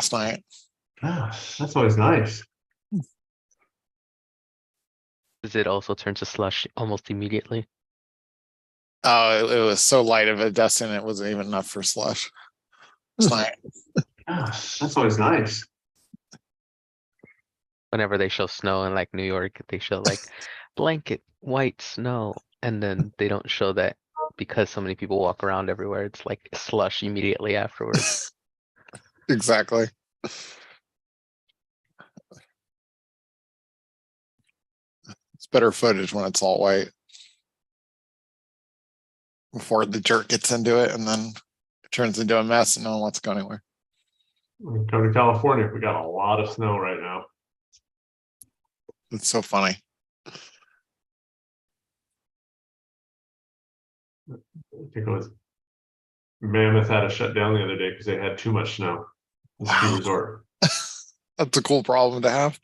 last night. Ah, that's always nice. Does it also turn to slush almost immediately? Oh, it was so light of a dusting, it wasn't even enough for slush. It's night. Ah, that's always nice. Whenever they show snow in like New York, they show like blanket white snow, and then they don't show that because so many people walk around everywhere. It's like slush immediately afterwards. Exactly. It's better footage when it's all white before the dirt gets into it, and then it turns into a mess and no one wants to go anywhere. Come to California, we got a lot of snow right now. It's so funny. I think it was Mammoth had a shutdown the other day because they had too much snow. The ski Wow. resort. That's a cool problem to have.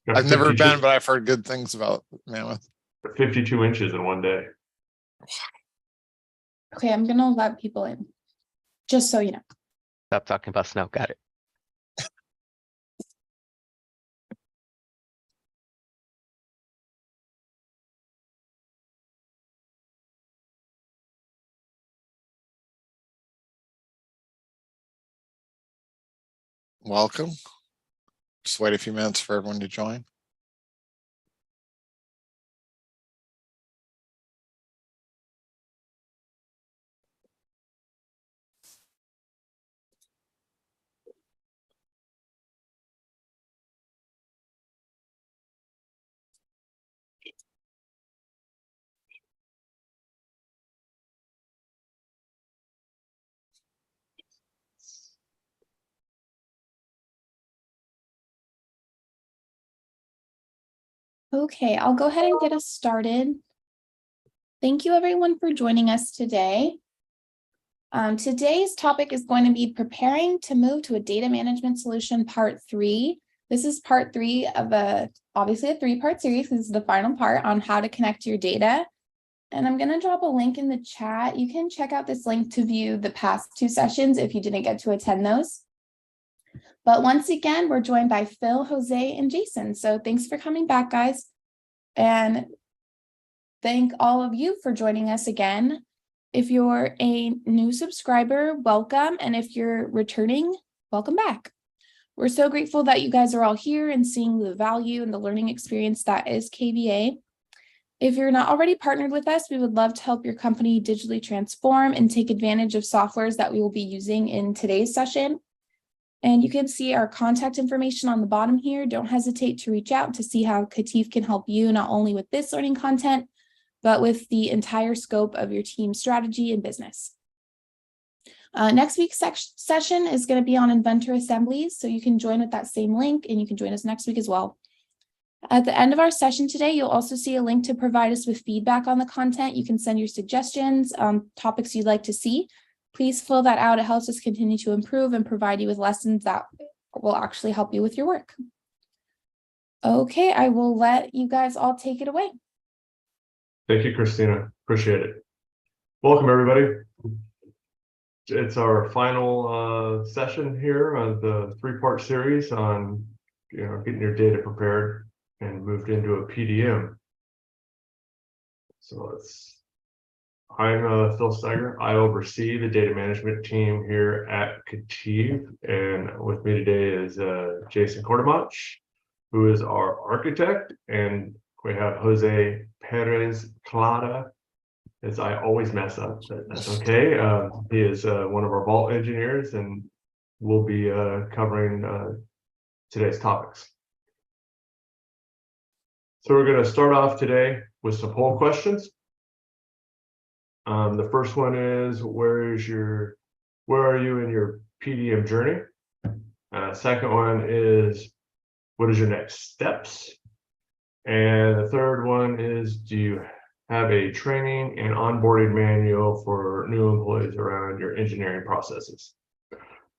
Got I've never 52 been, but I've heard good things about Mammoth. 52 inches in one day. Okay, I'm gonna let people in, just so you know. Stop talking about snow. Got it. Welcome. Just wait a few minutes for everyone to join. Okay, I'll go ahead and get us started. Thank you everyone for joining us today. Today's topic is going to be preparing to move to a data management solution part 3. This is part 3 of obviously a 3-part series. This is the final part on how to connect your data. And I'm going to drop a link in the chat. You can check out this link to view the past 2 sessions if you didn't get to attend those. But once again, we're joined by Phil, Jose, and Jason. So thanks for coming back, guys. And thank all of you for joining us again. If you're a new subscriber, welcome. And if you're returning, welcome back. We're so grateful that you guys are all here and seeing the value and the learning experience that is KVA. If you're not already partnered with us, we would love to help your company digitally transform and take advantage of softwares that we will be using in today's session. And you can see our contact information on the bottom here. Don't hesitate to reach out to see how KETIV can help you not only with this learning content, but with the entire scope of your team strategy and business. Next week's session is going to be on inventor assemblies, so you can join with that same link and you can join us next week as well. At the end of our session today, you'll also see a link to provide us with feedback on the content. You can send your suggestions on topics you'd like to see. Please fill that out. It helps us continue to improve and provide you with lessons that will actually help you with your work. Okay, I will let you guys all take it away. Thank you, Christina. Appreciate it. Welcome, everybody. It's our final session here of the 3-part series on getting your data prepared and moved into a PDM. So I'm Phil Steiger. I oversee the data management team here at KETIV, and with me today is Jason Cordamach, who is our architect, and we have Jose Perez Clara, as I always mess up, but that's okay. He is one of our vault engineers and will be covering today's topics. So we're going to start off today with some poll questions. The first one is, where are you in your PDM journey? Second one is, what is your next steps? And the third one is, do you have a training and onboarding manual for new employees around your engineering processes?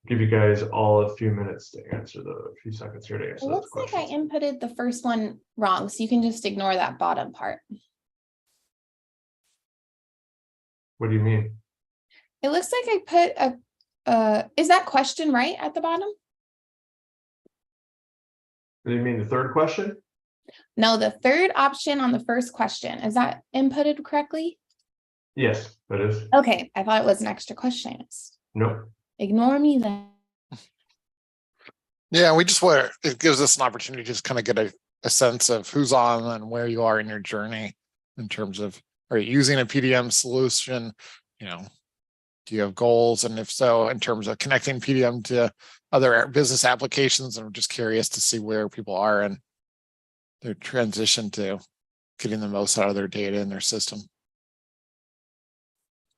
Give you guys all a few minutes to answer a few seconds here to answer It those looks like questions. I inputted the first one wrong, so you can just ignore that bottom part. What do you mean? It looks like I put Is that question right at the bottom? Do you mean the third question? No, the third option on the first question. Is that inputted correctly? Yes, that is. Okay, I thought it was an extra question. No. Ignore me then. Yeah, we just want it gives us an opportunity to just kind of get a sense of who's on and where you are in your journey in terms of, are you using a PDM solution? You know, do you have goals? And if so, in terms of connecting PDM to other business applications, and I'm just curious to see where people are in their transition to getting the most out of their data in their system.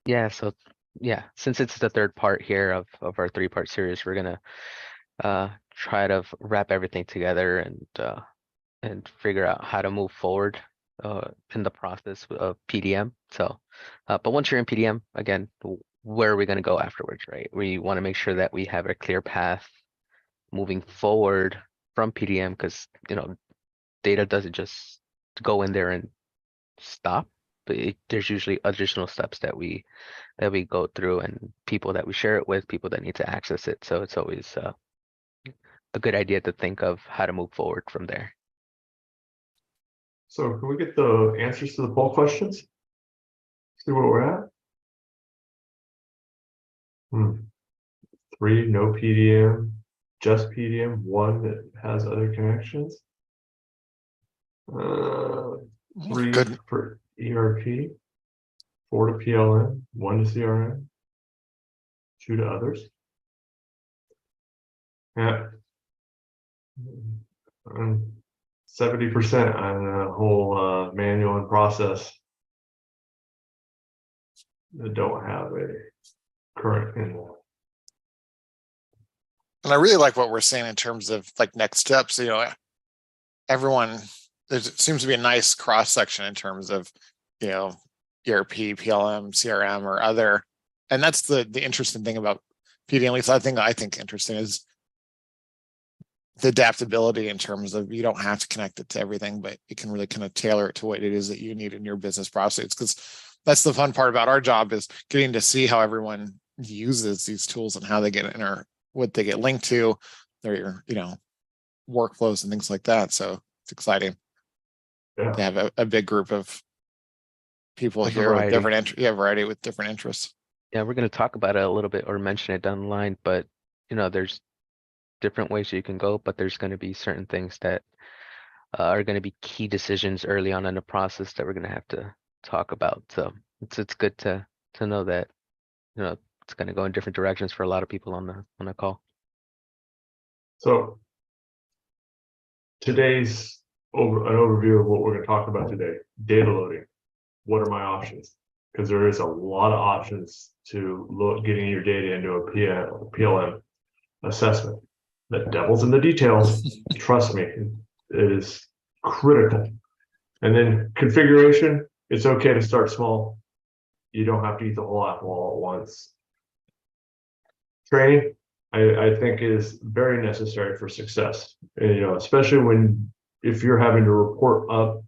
Yeah, so yeah, since it's the third part here of our 3-part series, we're gonna try to wrap everything together and figure out how to move forward in the process of PDM. So, but once you're in PDM, again, where are we gonna go afterwards, right? We want to make sure that we have a clear path moving forward from PDM, because data doesn't just go in there and stop, but there's usually additional steps that we go through, and people that we share it with, people that need to access it. So it's always a good idea to think of how to move forward from there. So can we get the answers to the poll questions? See where we're at. 3, no PDM, just PDM, 1 that has other connections. 3 Good. for ERP, 4 to PLM, 1 to CRM, 2 to others. Yeah. 70% on the whole manual and process that don't have a current in. And I really like what we're saying in terms of like next steps. Everyone, there seems to be a nice cross section in terms of, ERP, PLM, CRM, or other. And that's the interesting thing about PDM. At least I think interesting is the adaptability in terms of you don't have to connect it to everything, but you can really kind of tailor it to what it is that you need in your business process. Because that's the fun part about our job, is getting to see how everyone uses these tools and how they get in, or what they get linked to, their workflows and things like that. So it's exciting to have a big group of people here with different variety with different interests. Yeah, we're going to talk about it a little bit or mention it down the line, but there's different ways you can go, but there's going to be certain things that are going to be key decisions early on in the process that we're going to have to talk about. So it's good to know that it's going to go in different directions for a lot of people on the call. So today's an overview of what we're going to talk about today: data loading. What are my options? Because there is a lot of options to getting your data into a PLM assessment. The devil's in the details. Trust me, it is critical. And then configuration, it's okay to start small. You don't have to eat the whole apple all at once. Training, I think, is very necessary for success. And, especially if you're having to report up,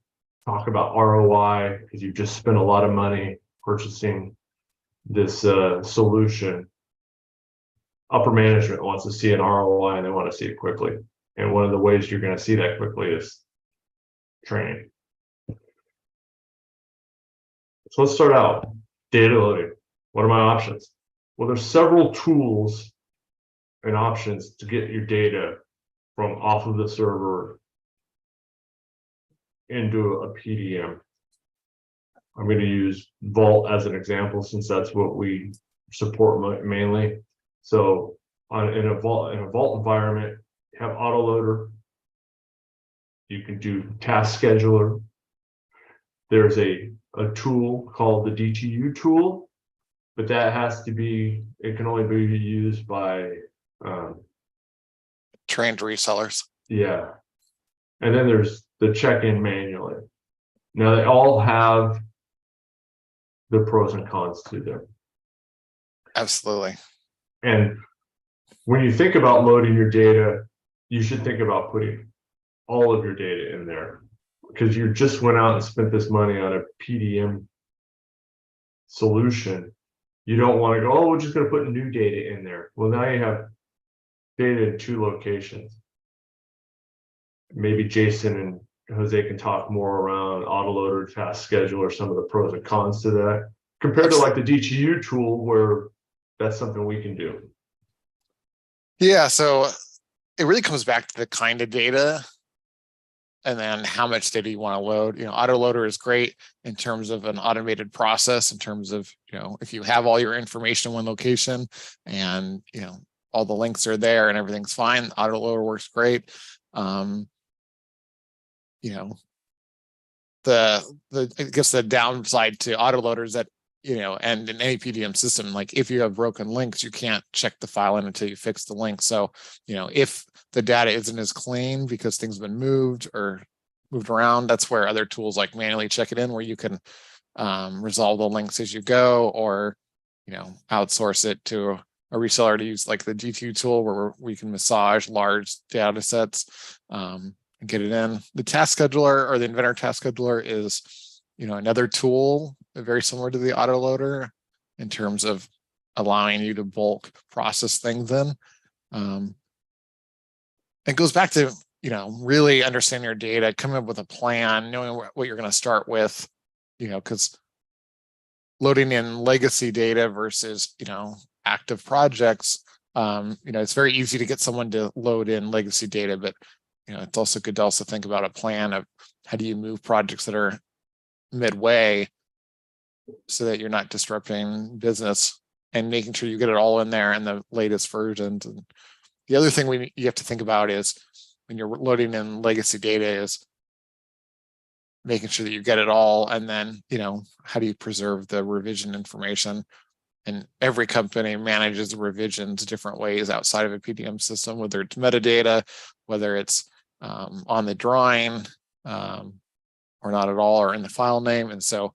talk about ROI, because you just spent a lot of money purchasing this solution. Upper management wants to see an ROI, and they want to see it quickly. And one of the ways you're going to see that quickly is training. So let's start out. Data loading. What are my options? Well, there's several tools and options to get your data from off of the server into a PDM. I'm going to use Vault as an example, since that's what we support mainly. So in a Vault environment, you have autoloader. You can do task scheduler. There's a tool called the DTU tool, but it can only be used by trained resellers. Yeah. And then there's the check-in manually. Now they all have the pros and cons to them. Absolutely. And when you think about loading your data, you should think about putting all of your data in there, because you just went out and spent this money on a PDM solution. You don't want to go, oh, we're just going to put new data in there. Well, now you have data in 2 locations. Maybe Jason and Jose can talk more around autoloader, task scheduler, some of the pros and cons to that, compared to like the DTU tool where that's something we can do. Yeah, so it really comes back to the kind of data and then how much data you want to load. Autoloader is great in terms of an automated process, in terms of, if you have all your information in one location and, all the links are there and everything's fine, autoloader works great. I guess the downside to autoloader is that, and in any PDM system, like if you have broken links, you can't check the file in until you fix the link. So, if the data isn't as clean because things have been moved or moved around, that's where other tools like manually check it in, where you can resolve the links as you go, or, outsource it to a reseller to use like the GTU tool where we can massage large data sets and get it in. The task scheduler or the inventor task scheduler is, another tool very similar to the autoloader in terms of allowing you to bulk process things in. It goes back to, really understanding your data, coming up with a plan, knowing what you're going to start with, because loading in legacy data versus, active projects, it's very easy to get someone to load in legacy data, but, it's also good to also think about a plan of how do you move projects that are midway so that you're not disrupting business, and making sure you get it all in there in the latest versions. And the other thing you have to think about is when you're loading in legacy data is making sure that you get it all. And then, how do you preserve the revision information? And every company manages the revisions different ways outside of a PDM system, whether it's metadata, whether it's on the drawing or not at all, or in the file name. And so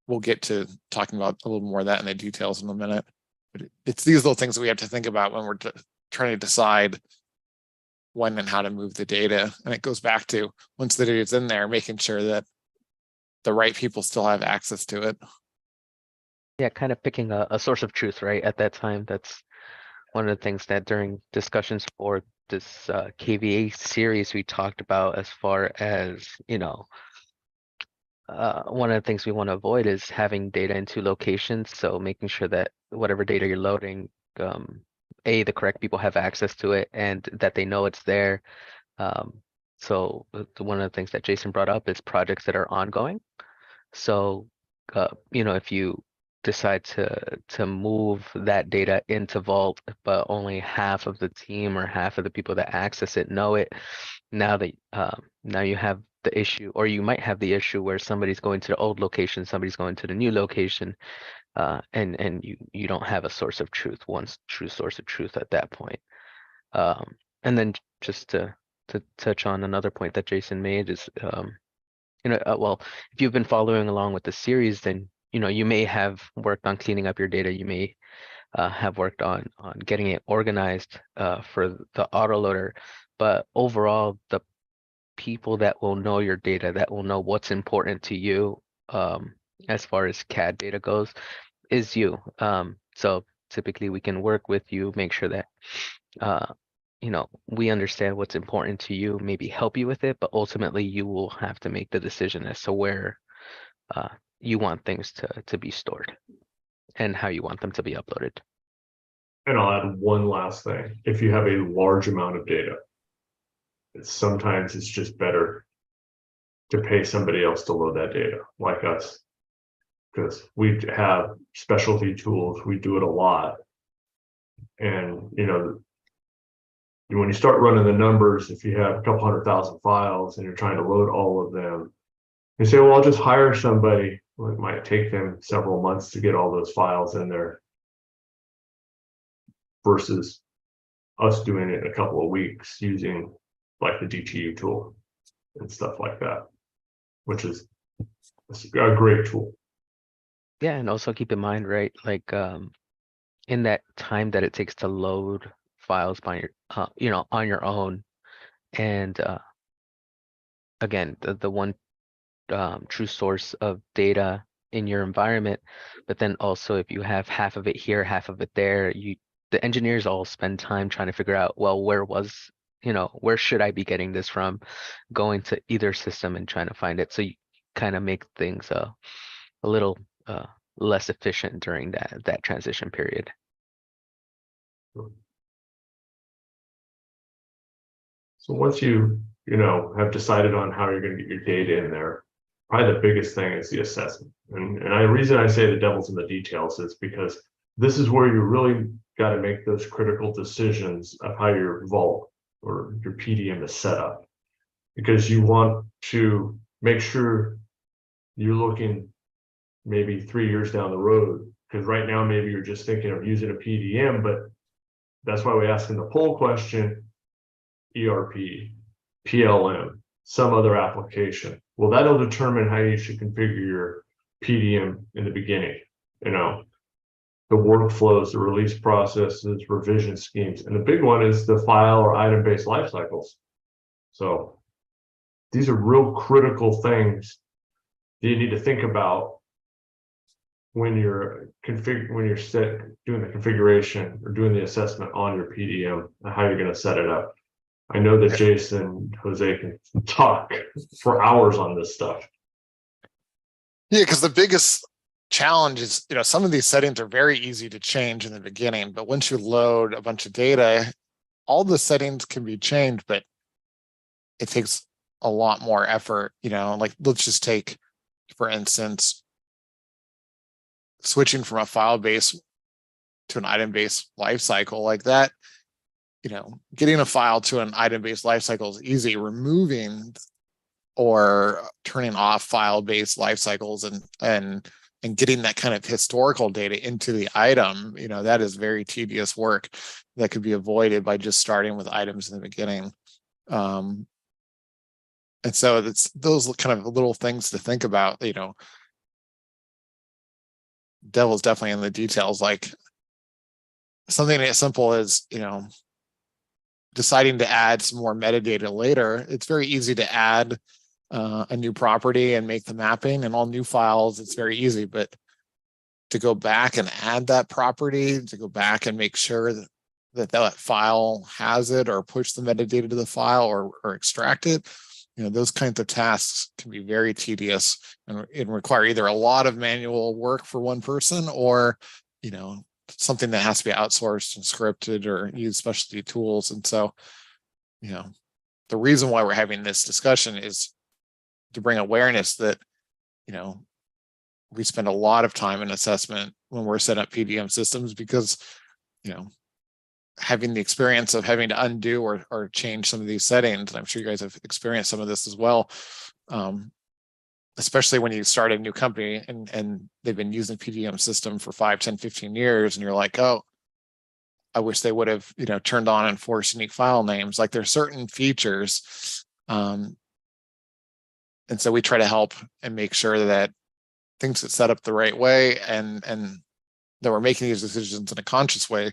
we'll get to talking about a little more of that in the details in a minute. But it's these little things that we have to think about when we're trying to decide when and how to move the data. And it goes back to, once the data is in there, making sure that the right people still have access to it. Yeah, kind of picking a source of truth, right? At that time, that's one of the things that during discussions for this KVA series we talked about, as far as, one of the things we want to avoid is having data in 2 locations. So making sure that whatever data you're loading, the correct people have access to it and that they know it's there. So one of the things that Jason brought up is projects that are ongoing. So, if you decide to move that data into Vault, but only half of the team or half of the people that access it know it, now you have the issue, or you might have the issue where somebody's going to the old location, somebody's going to the new location, and you don't have a source of truth, one true source of truth at that point. And then just to touch on another point that Jason made is, well, if you've been following along with the series, then you may have worked on cleaning up your data. You may have worked on getting it organized for the autoloader, but overall, the people that will know your data, that will know what's important to you, as far as CAD data goes, is you. So typically we can work with you, make sure that we understand what's important to you, maybe help you with it, but ultimately you will have to make the decision as to where you want things to be stored and how you want them to be uploaded. And I'll add one last thing. If you have a large amount of data, sometimes it's just better to pay somebody else to load that data, like us, because we have specialty tools. We do it a lot. And, when you start running the numbers, if you have a couple 100,000 files and you're trying to load all of them, you say, well, I'll just hire somebody. Well, it might take them several months to get all those files in there, versus us doing it in a couple of weeks using like the DTU tool and stuff like that, which is a great tool. Yeah, and also keep in mind, right, like in that time that it takes to load files by your on your own, and again, the one true source of data in your environment. But then also if you have half of it here, half of it there, the engineers all spend time trying to figure out, well, where should I be getting this from? Going to either system and trying to find it. So you kind of make things a little less efficient during that transition period. So once you have decided on how you're going to get your data in there, probably the biggest thing is the assessment. And the reason I say the devil's in the details is because this is where you really got to make those critical decisions of how your vault or your PDM is set up. Because you want to make sure you're looking maybe 3 years down the road. Because right now, maybe you're just thinking of using a PDM, but that's why we ask in the poll question, ERP, PLM, some other application. Well, that'll determine how you should configure your PDM in the beginning. The workflows, the release processes, revision schemes. And the big one is the file or item-based lifecycles. So these are real critical things that you need to think about when you're doing the configuration or doing the assessment on your PDM and how you're going to set it up. I know that Jason and Jose can talk for hours on this stuff. Yeah, because the biggest challenge is, some of these settings are very easy to change in the beginning, but once you load a bunch of data, all the settings can be changed, but it takes a lot more effort. Like let's just take, for instance, switching from a file-based to an item-based lifecycle like that. Getting a file to an item-based lifecycle is easy. Removing or turning off file-based lifecycles and getting that kind of historical data into the item, that is very tedious work that could be avoided by just starting with items in the beginning. And so it's those kind of little things to think about. Devil's definitely in the details. Like something as simple as deciding to add some more metadata later. It's very easy to add a new property and make the mapping, and all new files, it's very easy. But to go back and add that property, to go back and make sure that file has it, or push the metadata to the file, or extract it, those kinds of tasks can be very tedious and require either a lot of manual work for one person, or something that has to be outsourced and scripted or use specialty tools. And so, the reason why we're having this discussion is to bring awareness that, we spend a lot of time in assessment when we're setting up PDM systems, because, having the experience of having to undo or change some of these settings, and I'm sure you guys have experienced some of this as well, especially when you start a new company and they've been using PDM system for 5, 10, 15 years, and you're like, oh, I wish they would have, turned on and forced unique file names. Like there's certain features. And so we try to help and make sure that things get set up the right way, and that we're making these decisions in a conscious way,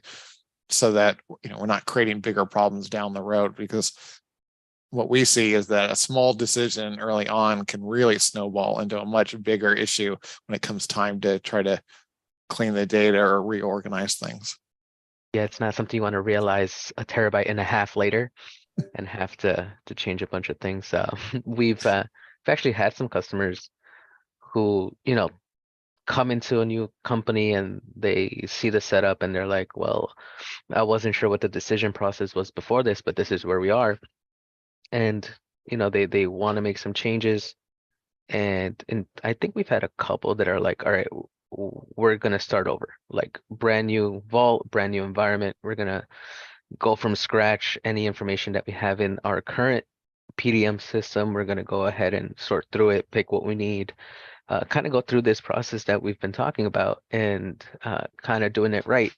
so that we're not creating bigger problems down the road. Because what we see is that a small decision early on can really snowball into a much bigger issue when it comes time to try to clean the data or reorganize things. Yeah, it's not something you want to realize 1.5 terabytes later and have to change a bunch of things. We've actually had some customers who, come into a new company and they see the setup and they're like, well, I wasn't sure what the decision process was before this, but this is where we are. And, they want to make some changes. And I think we've had a couple that are like, all right, we're going to start over, like brand new vault, brand new environment. We're going to go from scratch. Any information that we have in our current PDM system, we're going to go ahead and sort through it, pick what we need, kind of go through this process that we've been talking about, and kind of doing it right.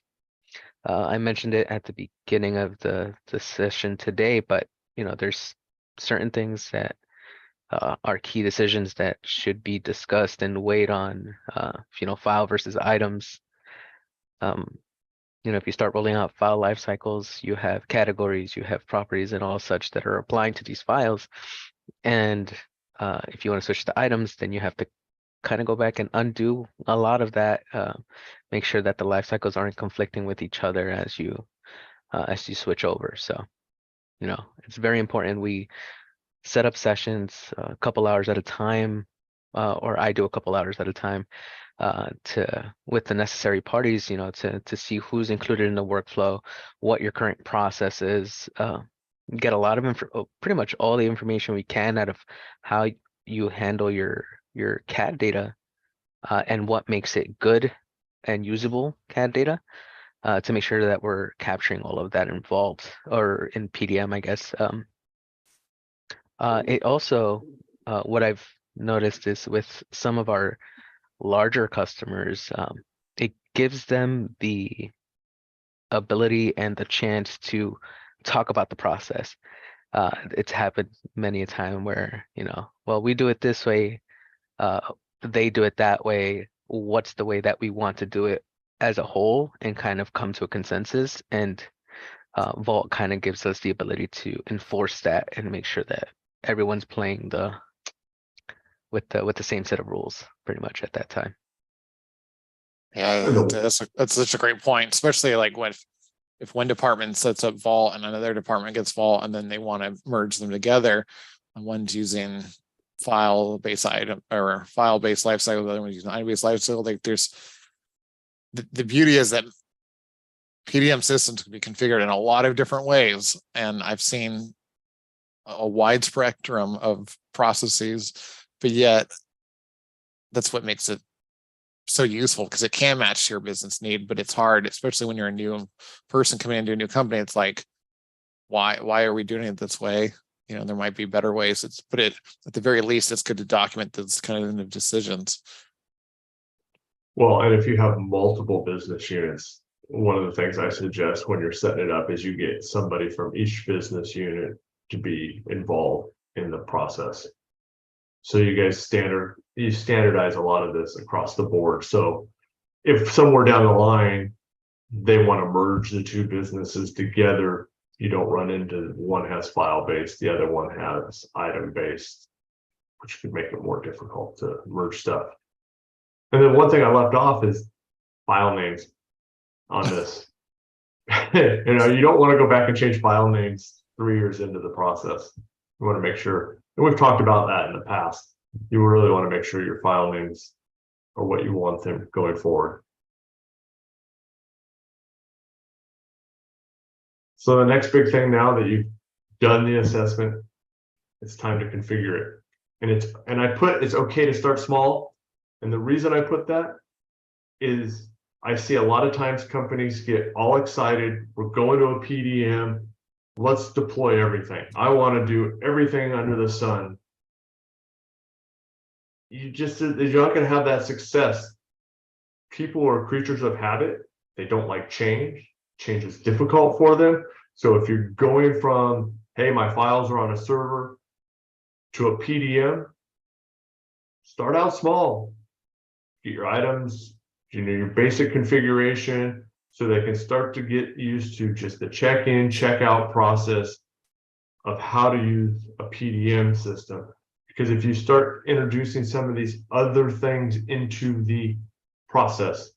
I mentioned it at the beginning of the session today, but there's certain things that are key decisions that should be discussed and weighed on, file versus items. If you start rolling out file life cycles, you have categories, you have properties and all such that are applying to these files. And if you want to switch to items, then you have to kind of go back and undo a lot of that, make sure that the life cycles aren't conflicting with each other as you switch over. So, it's very important we set up sessions a couple hours at a time, or I do a couple hours at a time, with the necessary parties, to see who's included in the workflow, what your current process is, get a lot of pretty much all the information we can out of how you handle your CAD data, and what makes it good and usable CAD data, to make sure that we're capturing all of that involved, or in PDM, I guess. It also, what I've noticed is with some of our larger customers, it gives them the ability and the chance to talk about the process. It's happened many a time where, well, we do it this way, they do it that way. What's the way that we want to do it as a whole, and kind of come to a consensus? And Vault kind of gives us the ability to enforce that and make sure that everyone's playing with the same set of rules pretty much at that time. Yeah, that's such a great point, especially like if one department sets up Vault and another department gets Vault, and then they want to merge them together, and one's using file-based item or file-based lifecycle, the other one's using item-based lifecycle. Like there's the beauty is that PDM systems can be configured in a lot of different ways, and I've seen a wide spectrum of processes, but yet that's what makes it so useful, because it can match your business need, but it's hard, especially when you're a new person coming into a new company. It's like, why are we doing it this way? There might be better ways. But at the very least, it's good to document those kind of decisions. Well, and if you have multiple business units, one of the things I suggest when you're setting it up is you get somebody from each business unit to be involved in the process. So you guys standardize a lot of this across the board. So if somewhere down the line they want to merge the two businesses together, you don't run into one has file-based, the other one has item-based, which could make it more difficult to merge stuff. And then one thing I left off is file names on this. You don't want to go back and change file names 3 years into the process. You want to make sure, and we've talked about that in the past, you really want to make sure your file names are what you want them going forward. So the next big thing, now that you've done the assessment, it's time to configure it. And I put it's okay to start small. And the reason I put that is I see a lot of times companies get all excited. We're going to a PDM. Let's deploy everything. I want to do everything under the sun. You're not going to have that success. People are creatures of habit. They don't like change. Change is difficult for them. So if you're going from, hey, my files are on a server, to a PDM, start out small. Get your items, your basic configuration, so they can start to get used to just the check-in, check-out process of how to use a PDM system. Because if you start introducing some of these other things into the process,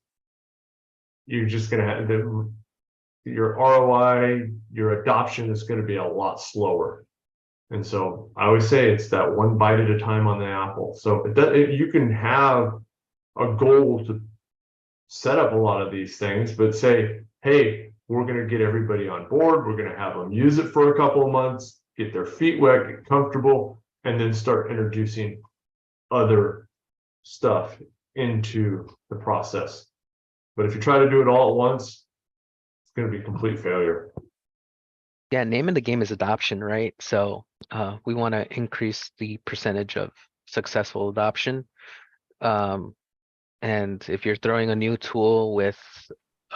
you're just going to have your ROI, your adoption is going to be a lot slower. And so I always say it's that one bite at a time on the apple. So you can have a goal to set up a lot of these things, but say, hey, we're going to get everybody on board. We're going to have them use it for a couple of months, get their feet wet, get comfortable, and then start introducing other stuff into the process. But if you try to do it all at once, it's going to be complete failure. Yeah, name of the game is adoption, right? So we want to increase the percentage of successful adoption. And if you're throwing a new tool with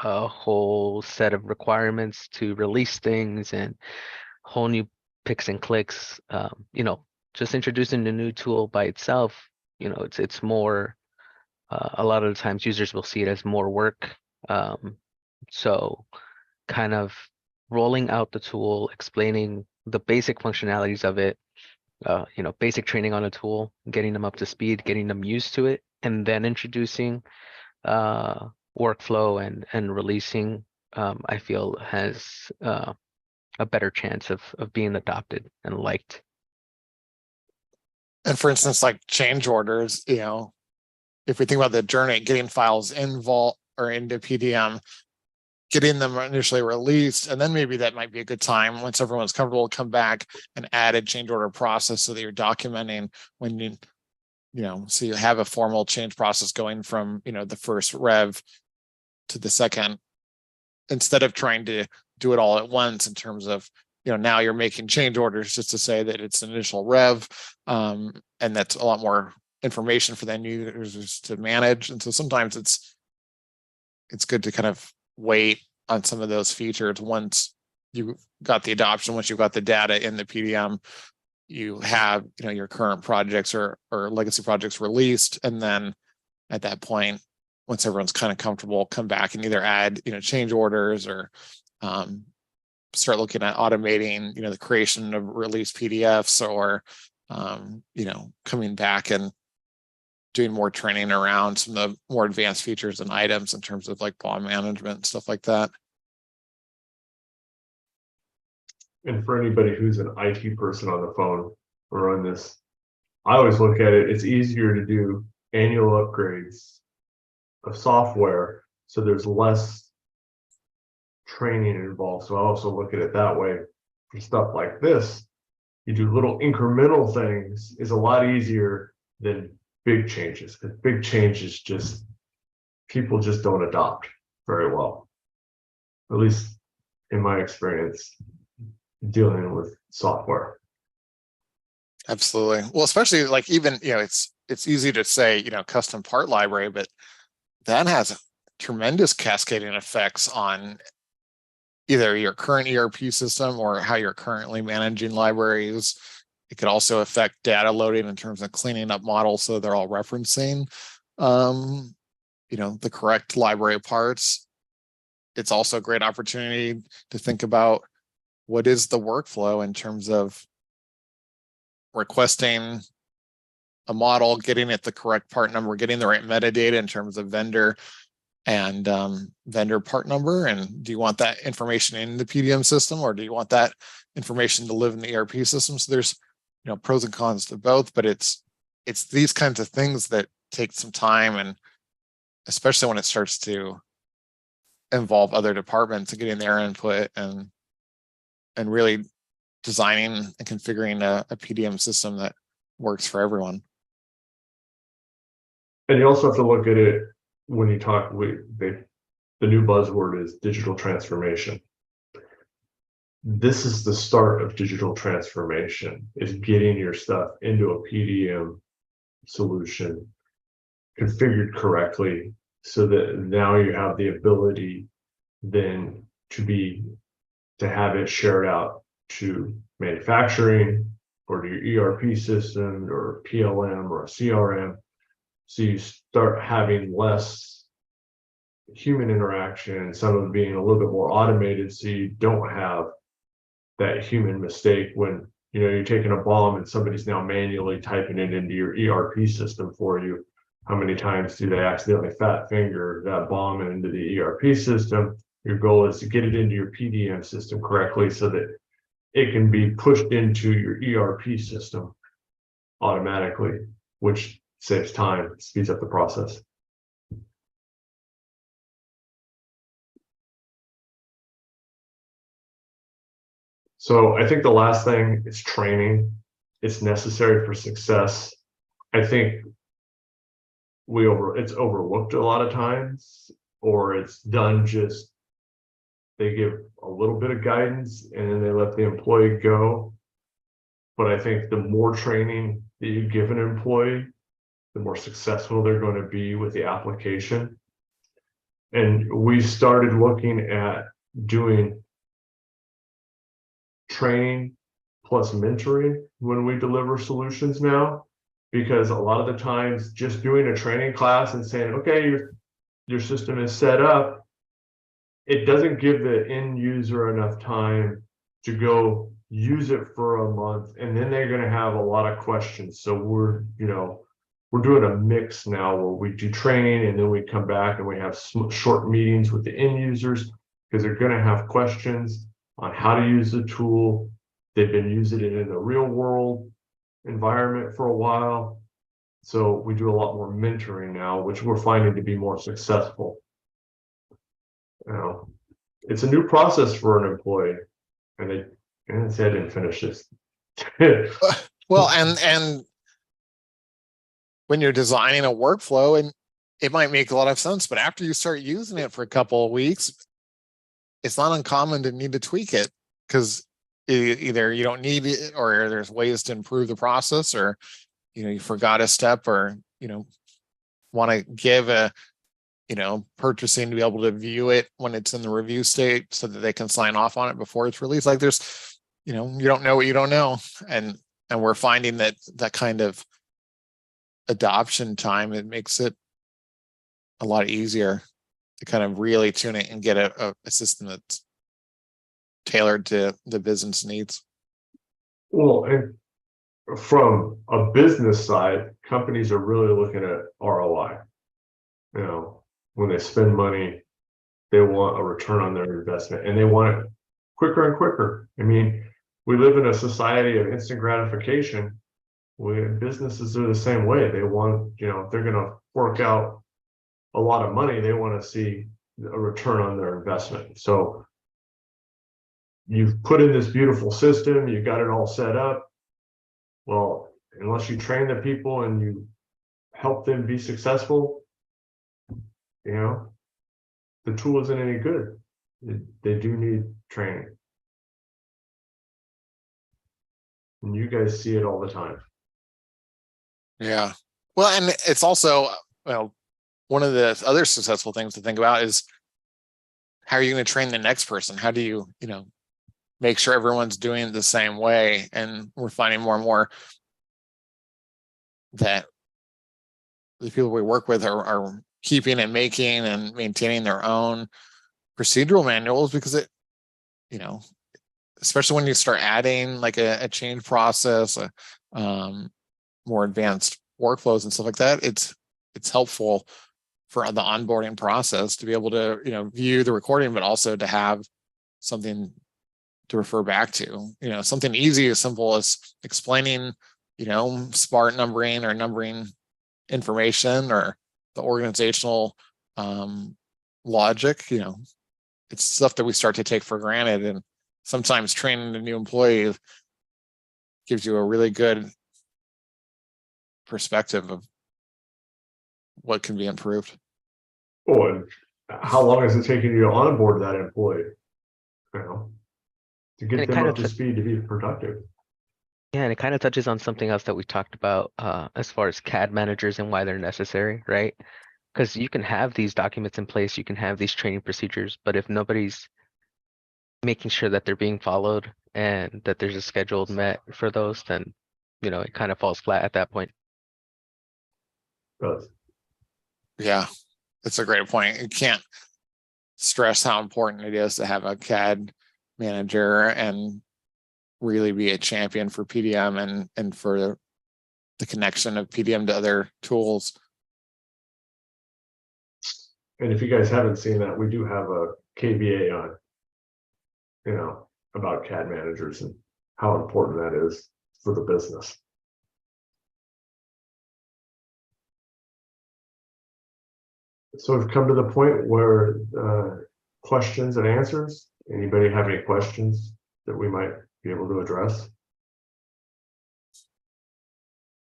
a whole set of requirements to release things and whole new picks and clicks, just introducing the new tool by itself, it's more, a lot of the times users will see it as more work. So kind of rolling out the tool, explaining the basic functionalities of it, basic training on a tool, getting them up to speed, getting them used to it, and then introducing workflow and releasing, I feel has a better chance of being adopted and liked. And for instance, like change orders, you know, if we think about the journey, getting files in Vault or into PDM, getting them initially released, and then maybe that might be a good time once everyone's comfortable to come back and add a change order process so that you're documenting when you know, so you have a formal change process going from, you know, the first rev to the second, instead of trying to do it all at once in terms of, you know, now you're making change orders just to say that it's an initial rev. And that's a lot more information for the end users to manage. And so sometimes it's good to kind of wait on some of those features once you got the adoption, once you've got the data in the PDM, you have, you know, your current projects or legacy projects released. And then at that point, once everyone's kind of comfortable, come back and either add, you know, change orders or start looking at automating, you know, the creation of release PDFs or, you know, coming back and doing more training around some of the more advanced features and items in terms of like BOM management and stuff like that. And for anybody who's an IT person on the phone or on this, I always look at it, it's easier to do annual upgrades of software, so there's less training involved. So I also look at it that way. For stuff like this, you do little incremental things is a lot easier than big changes, because big changes just, people just don't adopt very well, at least in my experience dealing with software. Absolutely. Well, especially like even, you know, it's easy to say, you know, custom part library, but that has tremendous cascading effects on either your current ERP system or how you're currently managing libraries. It could also affect data loading in terms of cleaning up models so they're all referencing, you know, the correct library parts. It's also a great opportunity to think about what is the workflow in terms of requesting a model, getting it the correct part number, getting the right metadata in terms of vendor and vendor part number. And do you want that information in the PDM system, or do you want that information to live in the ERP system? So there's, you know, pros and cons to both, but it's these kinds of things that take some time, and especially when it starts to involve other departments and getting their input and really designing and configuring a PDM system that works for everyone. And you also have to look at it when you talk, the new buzzword is digital transformation. This is the start of digital transformation, is getting your stuff into a PDM solution configured correctly, so that now you have the ability then to have it shared out to manufacturing or to your ERP system or PLM or a CRM. So you start having less human interaction, some of it being a little bit more automated, so you don't have that human mistake when, you know, you're taking a BOM and somebody's now manually typing it into your ERP system for you. How many times do they accidentally fat finger that BOM into the ERP system? Your goal is to get it into your PDM system correctly so that it can be pushed into your ERP system automatically, which saves time, speeds up the process. So I think the last thing is training. It's necessary for success. I think it's overlooked a lot of times, or it's done just, they give a little bit of guidance and then they let the employee go. But I think the more training that you give an employee, the more successful they're going to be with the application. And we started looking at doing training plus mentoring when we deliver solutions now, because a lot of the times just doing a training class and saying, okay, your system is set up, it doesn't give the end user enough time to go use it for a month, and then they're going to have a lot of questions. So we're, you know, we're doing a mix now where we do training and then we come back and we have short meetings with the end users because they're going to have questions on how to use the tool. They've been using it in the real world environment for a while. So we do a lot more mentoring now, which we're finding to be more successful. You know, it's a new process for an employee, and I didn't finish this. Well, and when you're designing a workflow, and it might make a lot of sense, but after you start using it for a couple of weeks, it's not uncommon to need to tweak it because either you don't need it or there's ways to improve the process, or you forgot a step, or want to give a purchasing to be able to view it when it's in the review state so that they can sign off on it before it's released. Like there's you don't know what you don't know, and we're finding that kind of adoption time, it makes it a lot easier to kind of really tune it and get a system that's tailored to the business needs. Well, and from a business side, companies are really looking at ROI. When they spend money, they want a return on their investment, and they want it quicker and quicker. I mean, we live in a society of instant gratification. Businesses are the same way. They want, if they're going to fork out a lot of money, they want to see a return on their investment. So you've put in this beautiful system, you got it all set up. Well, unless you train the people and you help them be successful, the tool isn't any good. They do need training. And you guys see it all the time. Yeah. Well, and it's also, one of the other successful things to think about is how are you going to train the next person? How do you, make sure everyone's doing it the same way? And we're finding more and more that the people we work with are keeping and making and maintaining their own procedural manuals, because it, especially when you start adding like a change process, more advanced workflows and stuff like that, it's helpful for the onboarding process to be able to, view the recording, but also to have something to refer back to, something easy as simple as explaining, SMART numbering or numbering information, or the organizational logic. It's stuff that we start to take for granted, and sometimes training a new employee gives you a really good perspective of what can be improved. Oh, and how long is it taking you to onboard that employee? To get them up to speed to be productive. Yeah, and it kind of touches on something else that we talked about as far as CAD managers and why they're necessary, right? Because you can have these documents in place, you can have these training procedures, but if nobody's making sure that they're being followed and that there's a schedule met for those, then it kind of falls flat at that point. Yeah, that's a great point. You can't stress how important it is to have a CAD manager and really be a champion for PDM and for the connection of PDM to other tools. And if you guys haven't seen that, we do have a KVA on, about CAD managers and how important that is for the business. So we've come to the point where questions and answers. Anybody have any questions that we might be able to address?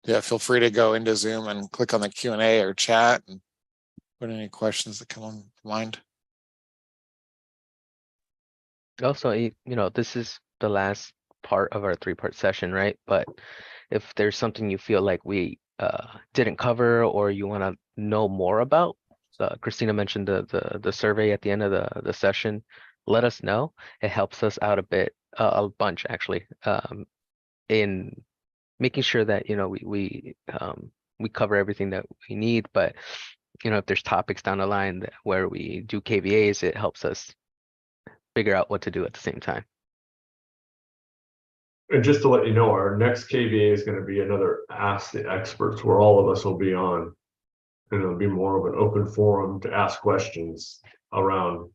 Yeah, feel free to go into Zoom and click on the Q&A or chat and put any questions that come on mind. Also, this is the last part of our 3-part session, right? But if there's something you feel like we didn't cover or you want to know more about, Christina mentioned the survey at the end of the session. Let us know. It helps us out a bunch actually, in making sure that we cover everything that we need. But if there's topics down the line where we do KVAs, it helps us figure out what to do at the same time. And just to let you know, our next KVA is going to be another Ask the Experts, where all of us will be on. And it'll be more of an open forum to ask questions around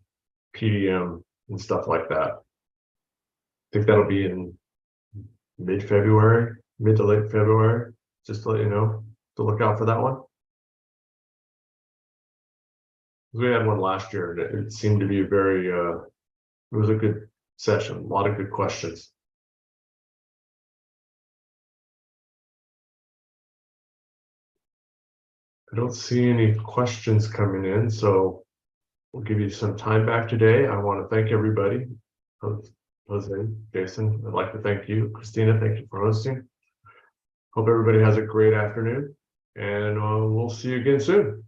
PDM and stuff like that. I think that'll be in mid-February, mid to late February, just to let you know, to look out for that one. We had one last year and it seemed to be very, it was a good session, a lot of good questions. I don't see any questions coming in, so we'll give you some time back today. I want to thank everybody. Jose, Jason, I'd like to thank you. Christina, thank you for hosting. Hope everybody has a great afternoon, and we'll see you again soon.